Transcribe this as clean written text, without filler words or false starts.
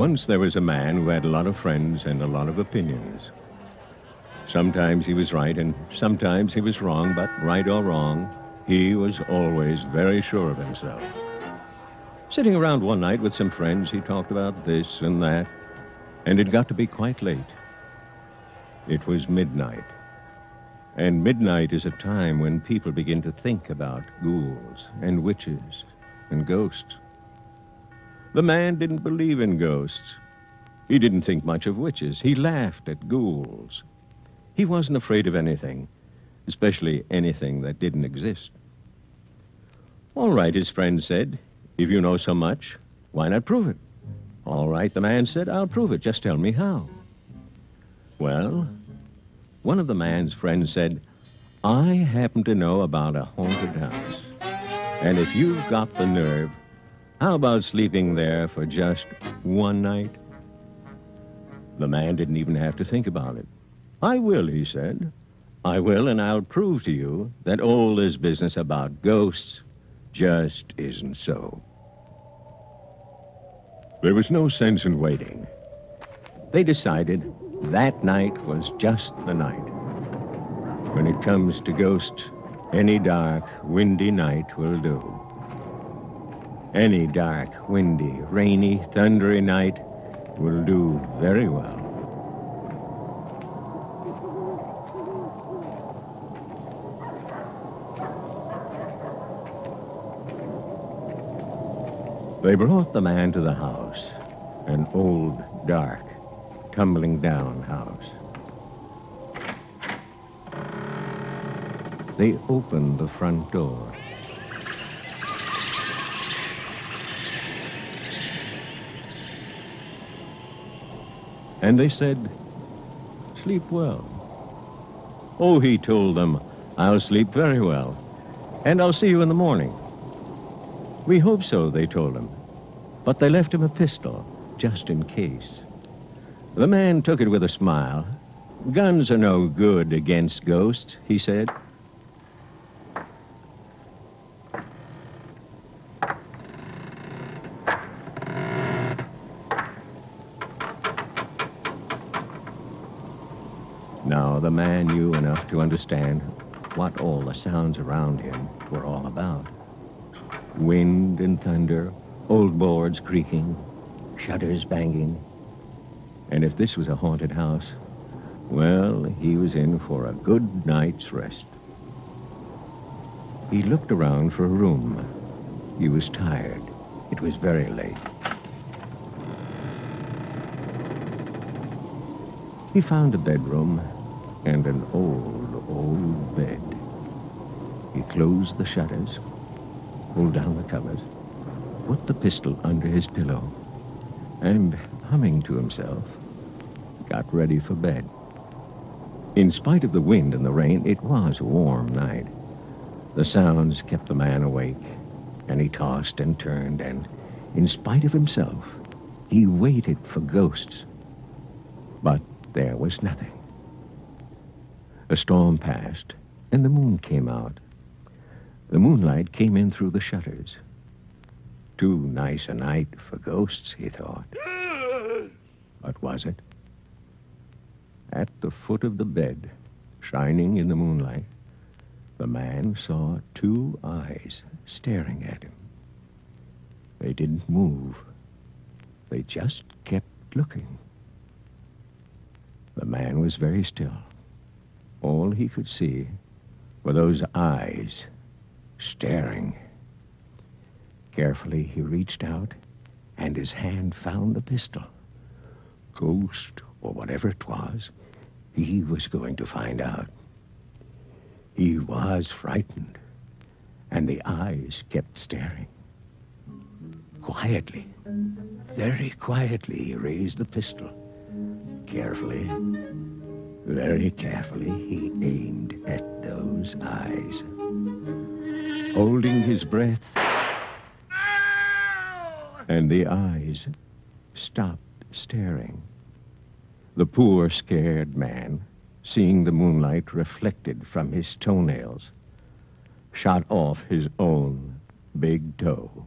Once there was a man who had a lot of friends and a lot of opinions. Sometimes he was right and sometimes he was wrong, but right or wrong, he was always very sure of himself. Sitting around one night with some friends, he talked about this and that, and it got to be quite late. It was midnight, and midnight is a time when people begin to think about ghouls and witches and ghosts. The man didn't believe in ghosts. He didn't think much of witches. He laughed at ghouls. He wasn't afraid of anything, especially anything that didn't exist. All right, his friend said, if you know so much, why not prove it? All right, the man said, I'll prove it. Just tell me how. Well, one of the man's friends said, I happen to know about a haunted house. And if you've got the nerve, how about sleeping there for just one night? The man didn't even have to think about it. I will, he said. I will, and I'll prove to you that all this business about ghosts just isn't so. There was no sense in waiting. They decided that night was just the night. When it comes to ghosts, any dark, windy night will do. Any dark, windy, rainy, thundery night will do very well. They brought the man to the house, an old, dark, tumbling down house. They opened the front door. And they said, sleep well. Oh, he told them, I'll sleep very well, and I'll see you in the morning. We hope so, they told him, but they left him a pistol, just in case. The man took it with a smile. Guns are no good against ghosts, he said. Now, the man knew enough to understand what all the sounds around him were all about. Wind and thunder, old boards creaking, shutters banging. And if this was a haunted house, well, he was in for a good night's rest. He looked around for a room. He was tired. It was very late. He found a bedroom and an old bed. He closed the shutters, pulled down the covers, put the pistol under his pillow, and, humming to himself, got ready for bed. In spite of the wind and the rain, it was a warm night. The sounds kept the man awake, and he tossed and turned, and, in spite of himself, he waited for ghosts. But there was nothing. A storm passed, and the moon came out. The moonlight came in through the shutters. Too nice a night for ghosts, he thought. But was it? At the foot of the bed, shining in the moonlight, the man saw two eyes staring at him. They didn't move. They just kept looking. The man was very still. All he could see were those eyes staring. Carefully, he reached out, and his hand found the pistol. Ghost, or whatever it was, he was going to find out. He was frightened, and the eyes kept staring. Quietly, very quietly, he raised the pistol. Carefully, very carefully, he aimed at those eyes. Holding his breath, and the eyes stopped staring. The poor, scared man, seeing the moonlight reflected from his toenails, shot off his own big toe.